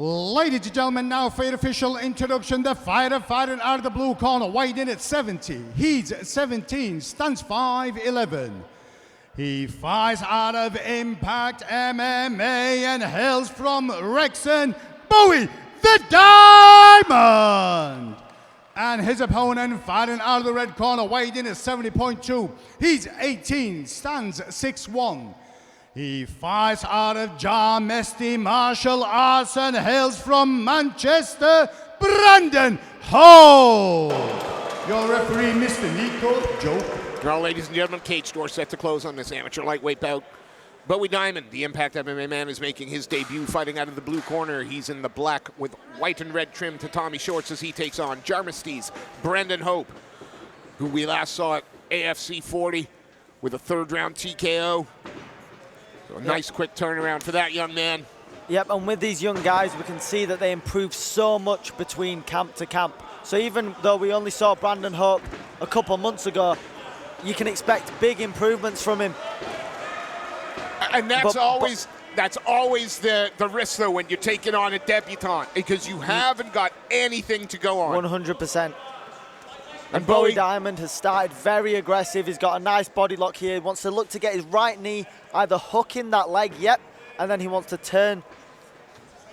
Ladies and gentlemen, now for your official introduction, the fighter fighting out of the blue corner, weighed in at 70. He's 17, stands 5'11". He fights out of Impact MMA and hails from Wrexham, Bowie, the Diamond. And his opponent fighting out of the red corner, weighed in at 70.2. He's 18, stands 6'1". He fights out of Jarmesty Martial Arts and hails from Manchester, Brandon Hope. Your referee, Mr. Nico Joke. Well, ladies and gentlemen, cage door set to close on this amateur lightweight bout. Bowie Diamond, the Impact MMA man, is making his debut fighting out of the blue corner. He's in the black with white and red trim tatami shorts as he takes on Jarmesty's Brandon Hope, who we last saw at AFC 40 with a third-round TKO. So a nice quick turnaround for that young man. Yep, and with these young guys, we can see that they improve so much between camp to camp. So even though we only saw Brandon Hope a couple months ago, you can expect big improvements from him. And that's always the risk, though, when you're taking on a debutant, because you haven't got anything to go on. 100%. And Bowie Diamond has started very aggressive. He's got a nice body lock here. He wants to look to get his right knee either hooking that leg, and then he wants to turn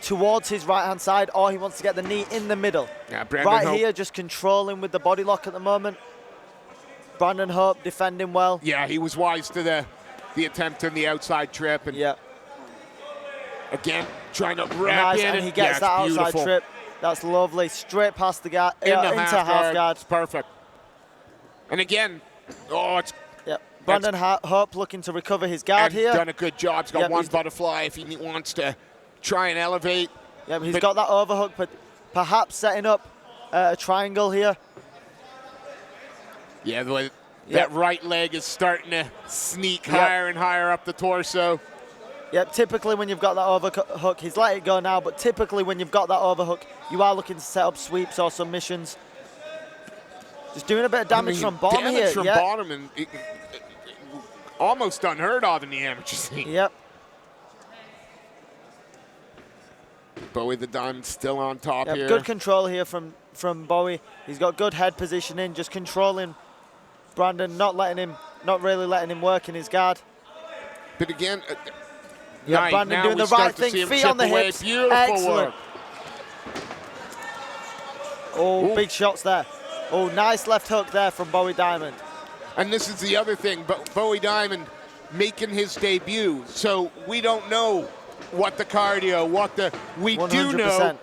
towards his right-hand side, or he wants to get the knee in the middle. Yeah, Brandon right Hope. Here, just controlling with the body lock at the moment. Brandon Hope defending well. Yeah, he was wise to the attempt on the outside trip. And again, trying to wrap in. And he gets that outside trip. That's lovely. Straight past the guard, into half guard. It's perfect. And again, it's... Brandon Hope looking to recover his guard here. Done a good job. He's got one butterfly if he wants to try and elevate. Yeah, he's got that overhook, but perhaps setting up a triangle here. Yeah, that right leg is starting to sneak higher and higher up the torso. Yep, typically when you've got that overhook, he's let it go now, but typically when you've got that overhook, you are looking to set up sweeps or submissions. Just doing a bit of damage from bottom damage here. From bottom, and almost unheard of in the amateur scene. Yep. Bowie the Diamond still on top here. Good control here from Bowie. He's got good head positioning, just controlling Brandon, not really letting him work in his guard. But again, Brandon doing the right thing, feet on the hips. Beautiful Excellent. work. Oh, big shots there. Oh, nice left hook there from Bowie Diamond. And this is the other thing, but Bowie Diamond making his debut, so we don't know what the cardio, we 100%. Do know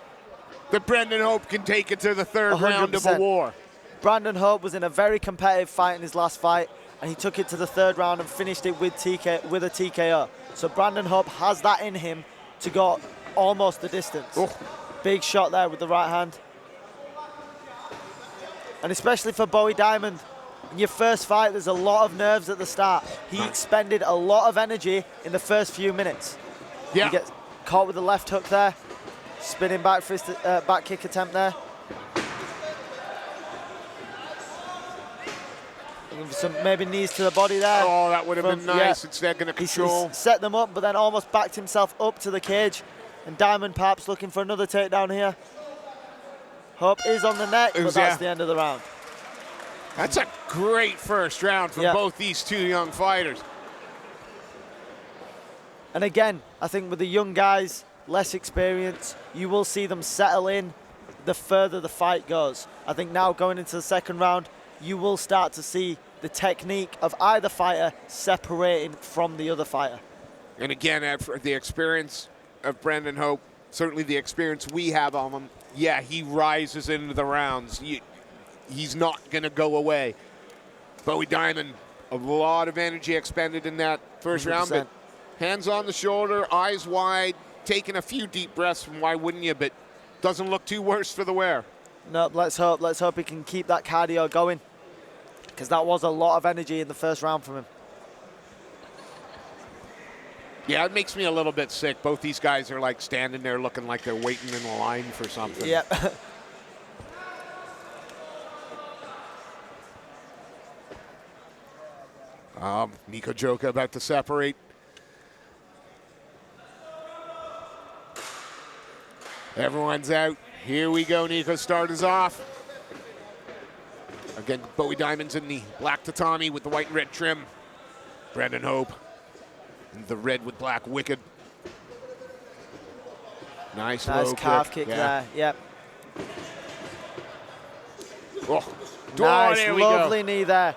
that Brandon Hope can take it to the third 100%. Round of a war. Brandon Hope was in a very competitive fight in his last fight, and he took it to the third round and finished it with a TKO. So Brandon Hope has that in him to go almost the distance. Oh. Big shot there with the right hand. And especially for Bowie Diamond, in your first fight, there's a lot of nerves at the start. He expended a lot of energy in the first few minutes. Yeah. He gets caught with the left hook there. Spinning back fist, back kick attempt there. Some maybe knees to the body there. Oh, that would have been nice. Instead, going to control. He's set them up, but then almost backed himself up to the cage. And Diamond perhaps looking for another takedown here. Hope is on the neck, but that's the end of the round. That's a great first round from both these two young fighters. And again, I think with the young guys, less experience, you will see them settle in the further the fight goes. I think now going into the second round, you will start to see the technique of either fighter separating from the other fighter. And again, after the experience of Brandon Hope, certainly the experience we have on him, he rises into the rounds. He's not going to go away. Bowie Diamond, a lot of energy expended in that first 100%. Round, but hands on the shoulder, eyes wide, taking a few deep breaths from why wouldn't you, but doesn't look too worse for the wear. No, let's hope he can keep that cardio going, because that was a lot of energy in the first round from him. Yeah, it makes me a little bit sick. Both these guys are like standing there looking like they're waiting in a line for something. Yeah. Nico Joka about to separate. Everyone's out. Here we go, Nico. Start us off. Again, Bowie Diamond's in the black tatami with the white and red trim. Brandon Hope in the red with black wicked. Nice low calf kick. kick there. Yep. Oh, Nice, there we lovely go. knee there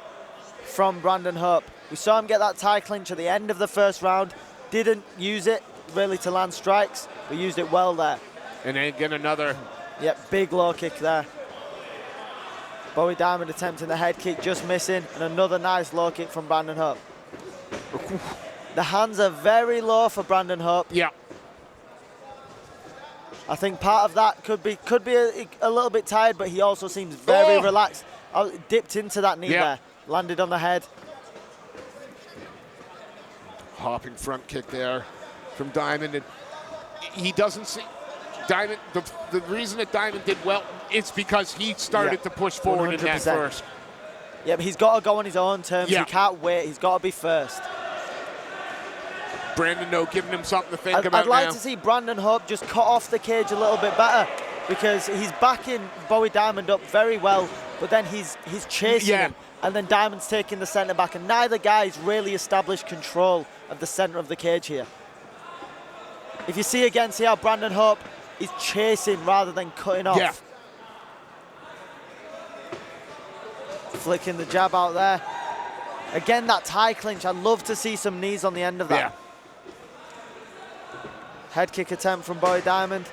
from Brandon Hope. We saw him get that tie clinch at the end of the first round. Didn't use it really to land strikes, but used it well there. And then again another. Yep, big low kick there. Bowie Diamond attempting the head kick, just missing, and another nice low kick from Brandon Hope. The hands are very low for Brandon Hope. Yeah. I think part of that could be a little bit tired, but he also seems very relaxed. Dipped into that knee there, landed on the head. Hopping front kick there from Diamond. And he doesn't see Diamond. The reason that Diamond did well is because he started to push forward 100%. In that first. Yeah, but he's got to go on his own terms. Yeah. He can't wait. He's got to be first. Brandon Hope giving him something to think about I'd like now. to see Brandon Hope just cut off the cage a little bit better, because he's backing Bowie Diamond up very well, but then he's chasing him, and then Diamond's taking the centre back, and neither guy's really established control of the centre of the cage here. If you see again, see how Brandon Hope is chasing rather than cutting off. Yeah. Flicking the jab out there. Again, that tie clinch. I'd love to see some knees on the end of that. Yeah. Head kick attempt from Bowie Diamond.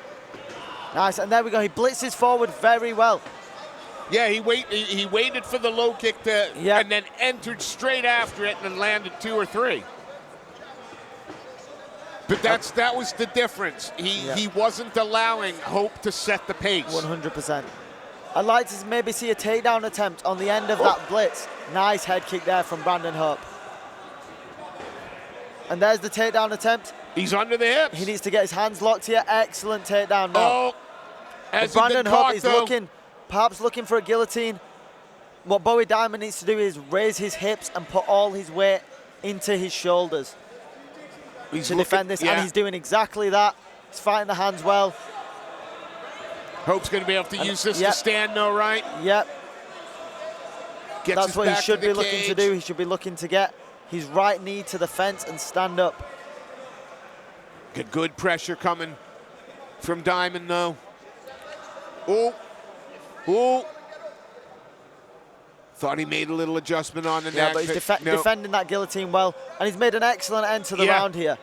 Nice, and there we go. He blitzes forward very well. Yeah, he waited for the low kick to, and then entered straight after it and then landed 2 or 3. But that was the difference. He wasn't allowing Hope to set the pace. 100%. I'd like to maybe see a takedown attempt on the end of that blitz. Nice head kick there from Brandon Hope. And there's the takedown attempt. He's under the hips. He needs to get his hands locked here. Excellent takedown now. Oh, Brandon Hope is perhaps looking for a guillotine. What Bowie Diamond needs to do is raise his hips and put all his weight into his shoulders to defend this, and he's doing exactly that. He's fighting the hands well. Hope's going to be able to use this to stand though, right? Yep. Gets That's what he should be looking to do. He should be looking to get his right knee to the fence and stand up. Good pressure coming from Diamond though. Oh. Thought he made a little adjustment on the neck. But he's defending that guillotine well, and he's made an excellent end to the round here.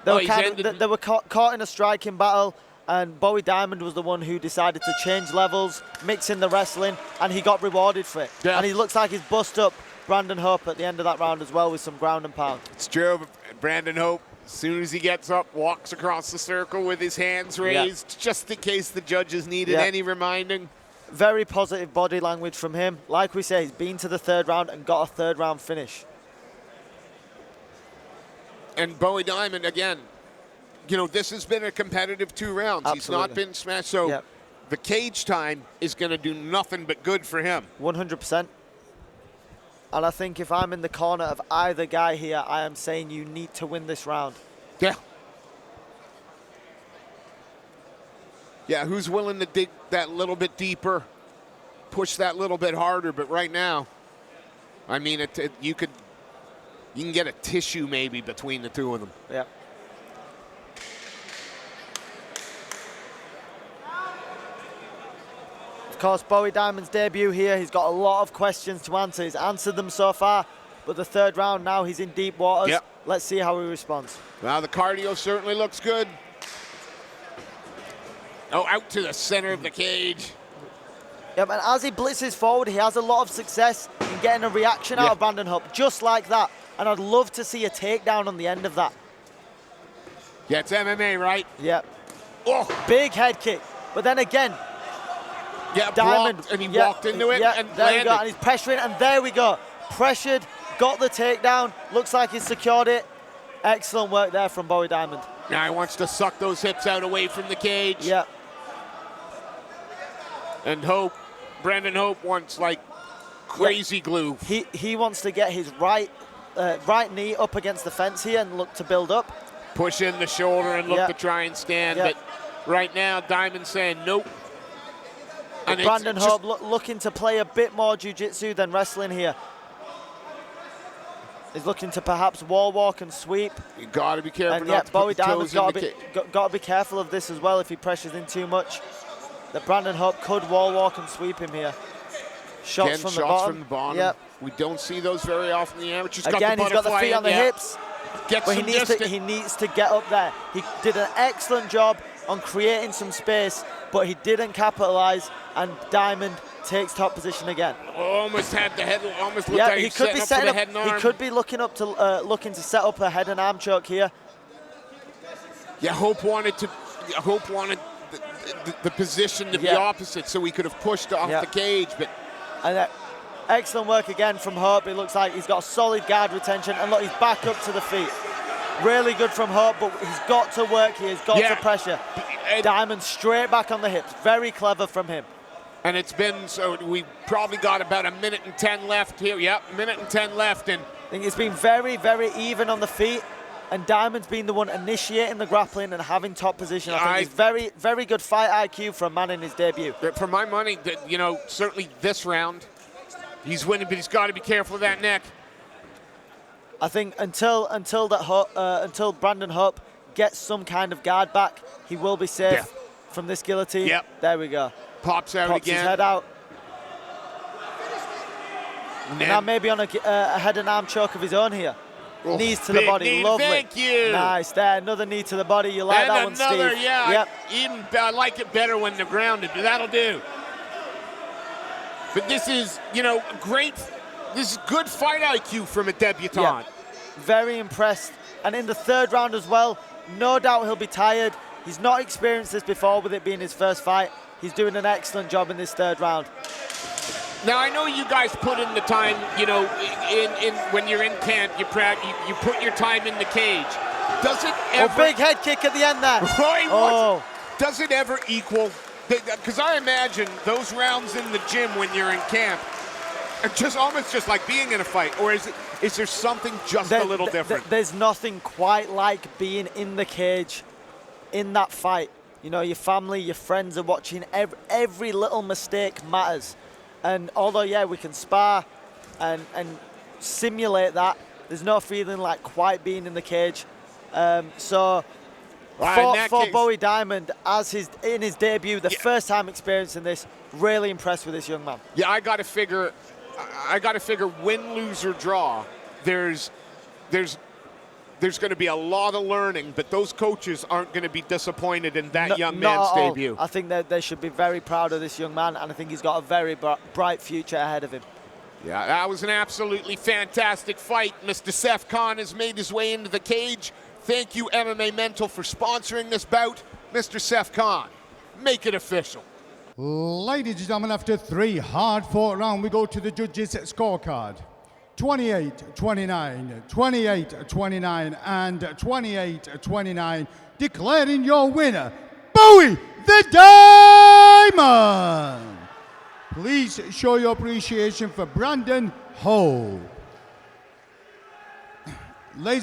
They were caught in a striking battle, and Bowie Diamond was the one who decided to change levels, mix in the wrestling, and he got rewarded for it. Yeah. And he looks like he's bust up Brandon Hope at the end of that round as well with some ground and pound. It's true. Brandon Hope, as soon as he gets up, walks across the circle with his hands raised, just in case the judges needed any reminding. Very positive body language from him. Like we say, he's been to the 3rd round and got a 3rd round finish. And Bowie Diamond, again, you know, this has been a competitive 2 rounds. Absolutely. He's not been smashed, so the cage time is going to do nothing but good for him. 100%. And I think if I'm in the corner of either guy here, I am saying you need to win this round. Yeah. Yeah, who's willing to dig that little bit deeper, push that little bit harder? But right now, I mean, you can get a tissue maybe between the 2 of them. Yeah. Of course, Bowie Diamond's debut here, he's got a lot of questions to answer. He's answered them so far, but the 3rd round now, he's in deep waters. Yep. Let's see how he responds. Well, the cardio certainly looks good. Oh, out to the center of the cage. Yep, and as he blitzes forward, he has a lot of success in getting a reaction out of Brandon Hope, just like that. And I'd love to see a takedown on the end of that. Yeah, it's MMA, right? Yep. Oh. Big head kick. But then again, Diamond, blocked, and he walked into it and there landed. We go, and he's pressuring, and there we go. Pressured, got the takedown. Looks like he's secured it. Excellent work there from Bowie Diamond. Now he wants to suck those hips out away from the cage. Yep. And Brandon Hope wants like crazy glue. He wants to get his right knee up against the fence here and look to build up. Push in the shoulder and look to try and stand. But right now. Diamond saying nope. And it's Brandon just- Hope looking to play a bit more jiu-jitsu than wrestling here. He's looking to perhaps wall walk and sweep. You got to be careful And not yeah, to put Bowie your Diamond's toes in got the to be careful of this as well if he pressures in too much. That Brandon Hope could wall walk and sweep him here. Shots from the bottom. Yep. We don't see those very often. The amateurs Again, he's got the feet on the hips. Get But some he distance. needs to get up there. He did an excellent job on creating some space, but he didn't capitalize, and Diamond takes top position again. Almost had the head. Almost looked Yeah, like he he's could be setting up for the setting head and up. He arm. could be looking to set up a head and arm choke here. Yeah, Hope wanted the position to be opposite, so he could have pushed off the cage. But And excellent work again from Hope. It looks like he's got solid guard retention, and look, he's back up to the feet. Really good from Hope, but he's got to work here. He's got to pressure. Diamond straight back on the hips. Very clever from him. And it's been, so we probably got about 1:10 left here. Yep, 1:10 left. And I think it's been very, very even on the feet, and Diamond's been the one initiating the grappling and having top position. I think it's very, very good fight IQ for a man in his debut. For my money, you know, certainly this round, he's winning, but he's got to be careful of that neck. I think until Brandon Hope gets some kind of guard back, he will be safe from this guillotine. Yep. There we go. Pops out Pops again. his head out. Now maybe on a head and arm choke of his own here. Oh, Knees to the body, knee, lovely. thank you. Nice there, another knee to the body. You like and that one, another, Steve? yeah. Yep. I like it better when they're grounded, but that'll do. But this is, you know, great. This is good fight IQ from a debutant. Yeah. Very impressed. And in the third round as well, no doubt he'll be tired. He's not experienced this before with it being his first fight. He's doing an excellent job in this third round. Now, I know you guys put in the time, you know, in when you're in camp, you put your time in the cage. Does it ever... Oh, big head kick at the end there. Does it ever equal... Because I imagine those rounds in the gym when you're in camp are just almost just like being in a fight. Or is there something just a little different? There's nothing quite like being in the cage in that fight. You know, your family, your friends are watching. Every little mistake matters. And although, yeah, we can spar and simulate that, there's no feeling like quite being in the cage. For Bowie Diamond, in his debut, the first time experiencing this, really impressed with this young man. Yeah, I got to figure win, lose, or draw. There's going to be a lot of learning, but those coaches aren't going to be disappointed in that young man's debut. I think that they should be very proud of this young man, and I think he's got a very bright future ahead of him. Yeah, that was an absolutely fantastic fight. Mr. Seth Khan has made his way into the cage. Thank you, MMA Mental, for sponsoring this bout. Mr. Seth Khan, make it official. Ladies and gentlemen, after 3 hard-fought rounds, we go to the judges' scorecard. 28-29, 28-29, and 28-29, declaring your winner, Bowie the Diamond. Please show your appreciation for Brandon Hope. Ladies